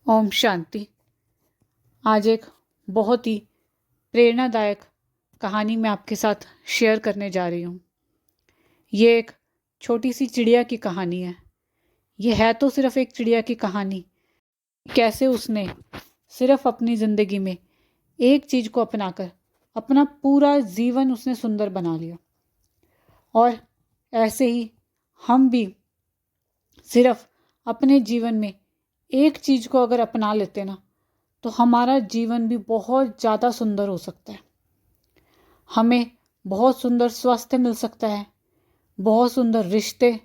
ओम शांति। आज एक बहुत ही प्रेरणादायक कहानी मैं आपके साथ शेयर करने जा रही हूँ। ये एक छोटी सी चिड़िया की कहानी है। ये है तो सिर्फ एक चिड़िया की कहानी, कैसे उसने सिर्फ अपनी ज़िंदगी में एक चीज़ को अपनाकर अपना पूरा जीवन उसने सुंदर बना लिया। और ऐसे ही हम भी सिर्फ अपने जीवन में एक चीज़ को अगर अपना लेते ना, तो हमारा जीवन भी बहुत ज़्यादा सुंदर हो सकता है। हमें बहुत सुंदर स्वास्थ्य मिल सकता है, बहुत सुंदर रिश्ते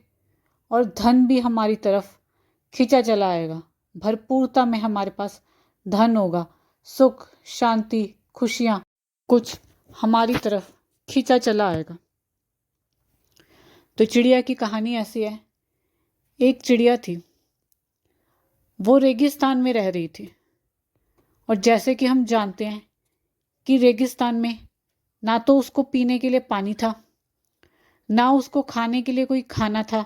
और धन भी हमारी तरफ खींचा चला आएगा। भरपूरता में हमारे पास धन होगा, सुख, शांति, खुशियाँ कुछ हमारी तरफ खींचा चला आएगा। तो चिड़िया की कहानी ऐसी है। एक चिड़िया थी, वो रेगिस्तान में रह रही थी। और जैसे कि हम जानते हैं कि रेगिस्तान में ना तो उसको पीने के लिए पानी था, ना उसको खाने के लिए कोई खाना था,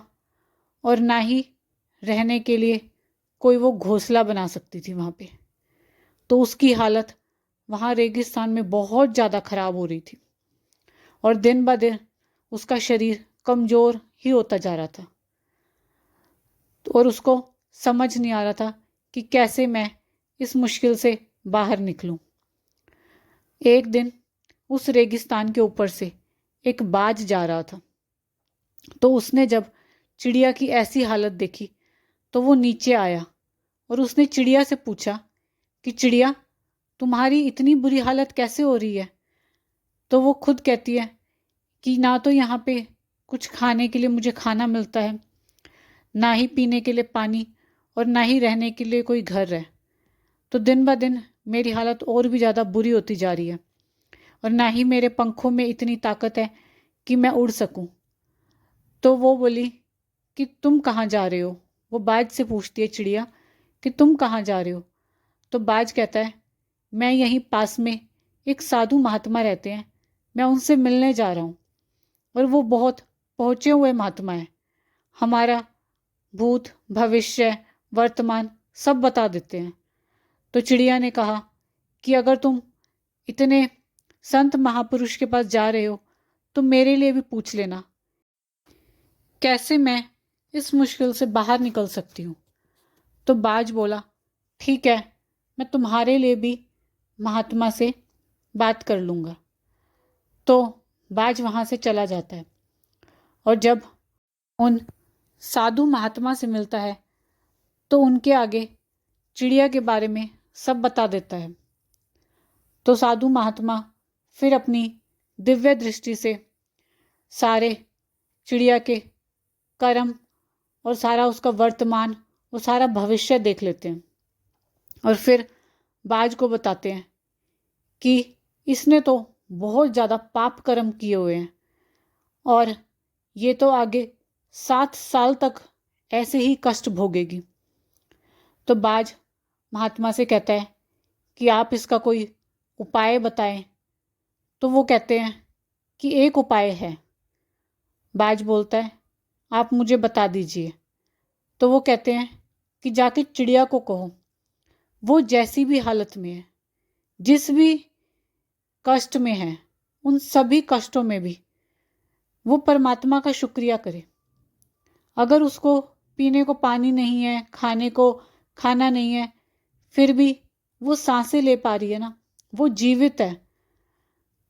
और ना ही रहने के लिए कोई वो घोंसला बना सकती थी वहाँ पे। तो उसकी हालत वहाँ रेगिस्तान में बहुत ज़्यादा ख़राब हो रही थी और दिन ब दिन उसका शरीर कमज़ोर ही होता जा रहा था। और उसको समझ नहीं आ रहा था कि कैसे मैं इस मुश्किल से बाहर निकलूं। एक दिन उस रेगिस्तान के ऊपर से एक बाज जा रहा था। तो उसने जब चिड़िया की ऐसी हालत देखी तो वो नीचे आया और उसने चिड़िया से पूछा कि चिड़िया, तुम्हारी इतनी बुरी हालत कैसे हो रही है? तो वो खुद कहती है कि ना तो यहाँ पे कुछ खाने के लिए मुझे खाना मिलता है, ना ही पीने के लिए पानी, और ना ही रहने के लिए कोई घर है। तो दिन ब दिन मेरी हालत और भी ज़्यादा बुरी होती जा रही है, और ना ही मेरे पंखों में इतनी ताकत है कि मैं उड़ सकूं। तो वो बोली कि तुम कहाँ जा रहे हो? वो बाज से पूछती है चिड़िया कि तुम कहाँ जा रहे हो? तो बाज कहता है, मैं यहीं पास में एक साधु महात्मा रहते हैं, मैं उनसे मिलने जा रहा हूँ। और वो बहुत पहुँचे हुए महात्मा है, हमारा भूत, भविष्य, वर्तमान सब बता देते हैं। तो चिड़िया ने कहा कि अगर तुम इतने संत महापुरुष के पास जा रहे हो तो मेरे लिए भी पूछ लेना, कैसे मैं इस मुश्किल से बाहर निकल सकती हूँ। तो बाज बोला, ठीक है, मैं तुम्हारे लिए भी महात्मा से बात कर लूँगा। तो बाज वहाँ से चला जाता है और जब उन साधु महात्मा से मिलता है तो उनके आगे चिड़िया के बारे में सब बता देता है। तो साधु महात्मा फिर अपनी दिव्य दृष्टि से सारे चिड़िया के कर्म और सारा उसका वर्तमान और सारा भविष्य देख लेते हैं और फिर बाज को बताते हैं कि इसने तो बहुत ज़्यादा पाप कर्म किए हुए हैं और ये तो आगे 7 साल तक ऐसे ही कष्ट भोगेगी। तो बाज महात्मा से कहता है कि आप इसका कोई उपाय बताएं। तो वो कहते हैं कि एक उपाय है। बाज बोलता है, आप मुझे बता दीजिए। तो वो कहते हैं कि जाके चिड़िया को कहो, वो जैसी भी हालत में है, जिस भी कष्ट में है, उन सभी कष्टों में भी वो परमात्मा का शुक्रिया करे। अगर उसको पीने को पानी नहीं है, खाने को खाना नहीं है, फिर भी वो सांसें ले पा रही है ना, वो जीवित है,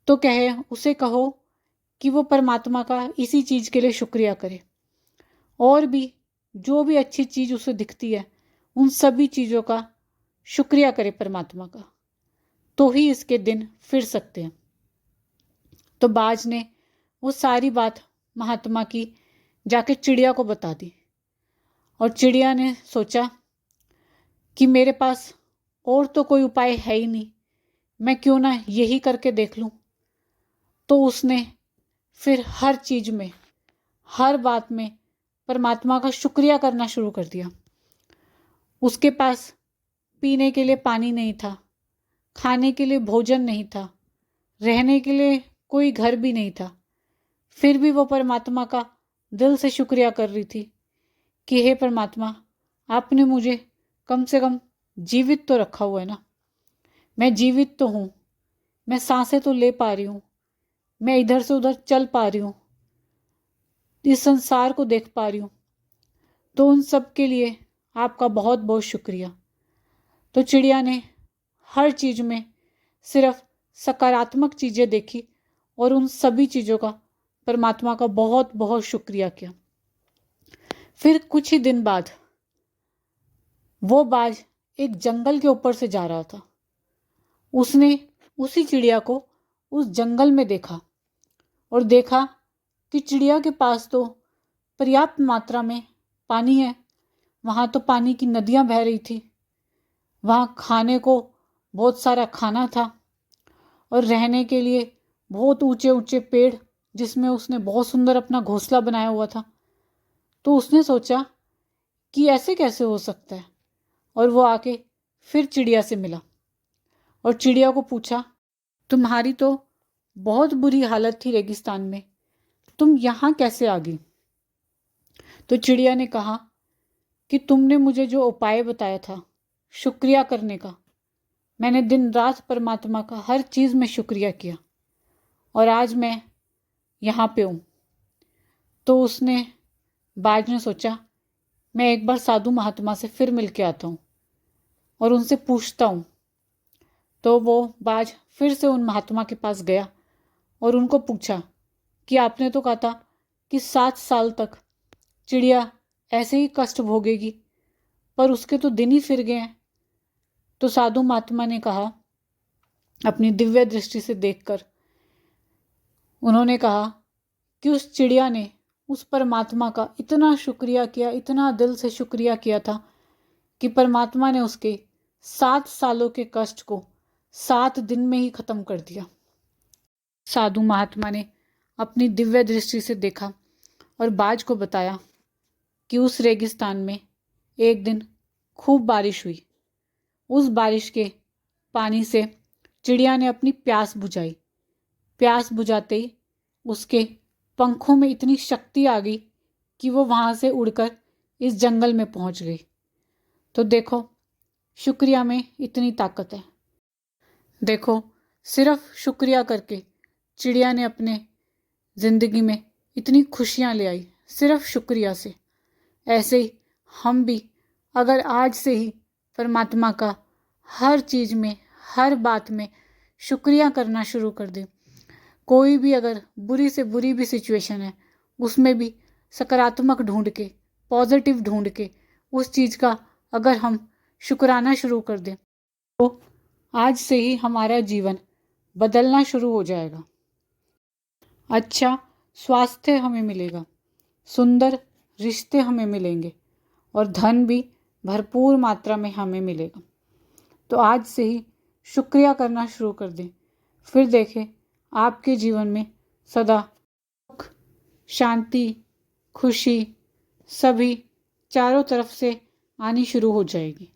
तो उसे कहो कि वो परमात्मा का इसी चीज़ के लिए शुक्रिया करे। और भी जो भी अच्छी चीज़ उसे दिखती है, उन सभी चीज़ों का शुक्रिया करे परमात्मा का, तो ही इसके दिन फिर सकते हैं। तो बाज ने वो सारी बात महात्मा की जाके चिड़िया को बता दी और चिड़िया ने सोचा कि मेरे पास और तो कोई उपाय है ही नहीं, मैं क्यों ना यही करके देख लूँ। तो उसने फिर हर चीज़ में, हर बात में परमात्मा का शुक्रिया करना शुरू कर दिया। उसके पास पीने के लिए पानी नहीं था, खाने के लिए भोजन नहीं था, रहने के लिए कोई घर भी नहीं था, फिर भी वो परमात्मा का दिल से शुक्रिया कर रही थी कि हे परमात्मा, आपने मुझे कम से कम जीवित तो रखा हुआ है ना, मैं जीवित तो हूँ, मैं सांसें तो ले पा रही हूँ, मैं इधर से उधर चल पा रही हूँ, इस संसार को देख पा रही हूँ, तो उन सब के लिए आपका बहुत बहुत शुक्रिया। तो चिड़िया ने हर चीज़ में सिर्फ सकारात्मक चीज़ें देखी और उन सभी चीज़ों का परमात्मा का बहुत बहुत शुक्रिया किया। फिर कुछ ही दिन बाद वो बाज एक जंगल के ऊपर से जा रहा था। उसने उसी चिड़िया को उस जंगल में देखा और देखा कि चिड़िया के पास तो पर्याप्त मात्रा में पानी है, वहाँ तो पानी की नदियाँ बह रही थी, वहाँ खाने को बहुत सारा खाना था और रहने के लिए बहुत ऊंचे ऊंचे पेड़ जिसमें उसने बहुत सुंदर अपना घोंसला बनाया हुआ था। तो उसने सोचा कि ऐसे कैसे हो सकता है, और वो आके फिर चिड़िया से मिला और चिड़िया को पूछा, तुम्हारी तो बहुत बुरी हालत थी रेगिस्तान में, तुम यहाँ कैसे आ गई? तो चिड़िया ने कहा कि तुमने मुझे जो उपाय बताया था शुक्रिया करने का, मैंने दिन रात परमात्मा का हर चीज़ में शुक्रिया किया और आज मैं यहाँ पे हूँ। तो उसने बाज ने सोचा, मैं एक बार साधु महात्मा से फिर मिल के आता हूँ और उनसे पूछता हूँ। तो वो बाज फिर से उन महात्मा के पास गया और उनको पूछा कि आपने तो कहा था कि 7 साल तक चिड़िया ऐसे ही कष्ट भोगेगी, पर उसके तो दिन ही फिर गए हैं। तो साधु महात्मा ने कहा, अपनी दिव्य दृष्टि से देखकर उन्होंने कहा कि उस चिड़िया ने उस परमात्मा का इतना शुक्रिया किया, इतना दिल से शुक्रिया किया था कि परमात्मा ने उसके 7 सालों के कष्ट को 7 दिन में ही खत्म कर दिया। साधु महात्मा ने अपनी दिव्य दृष्टि से देखा और बाज को बताया कि उस रेगिस्तान में एक दिन खूब बारिश हुई। उस बारिश के पानी से चिड़िया ने अपनी प्यास बुझाई। प्यास बुझाते ही उसके पंखों में इतनी शक्ति आ गई कि वो वहाँ से उड़कर इस जंगल में पहुँच गई। तो देखो, शुक्रिया में इतनी ताकत है। देखो, सिर्फ शुक्रिया करके चिड़िया ने अपने ज़िंदगी में इतनी खुशियाँ ले आई, सिर्फ शुक्रिया से। ऐसे ही हम भी अगर आज से ही परमात्मा का हर चीज़ में, हर बात में शुक्रिया करना शुरू कर दें, कोई भी अगर बुरी से बुरी भी सिचुएशन है उसमें भी सकारात्मक ढूंढ के, पॉजिटिव ढूंढ के उस चीज़ का अगर हम शुक्राना शुरू कर दें, तो आज से ही हमारा जीवन बदलना शुरू हो जाएगा। अच्छा स्वास्थ्य हमें मिलेगा, सुंदर रिश्ते हमें मिलेंगे और धन भी भरपूर मात्रा में हमें मिलेगा। तो आज से ही शुक्रिया करना शुरू कर दें, फिर देखें आपके जीवन में सदा सुख, शांति, खुशी सभी चारों तरफ से आनी शुरू हो जाएगी।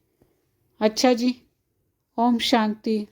अच्छा जी, ओम शांति।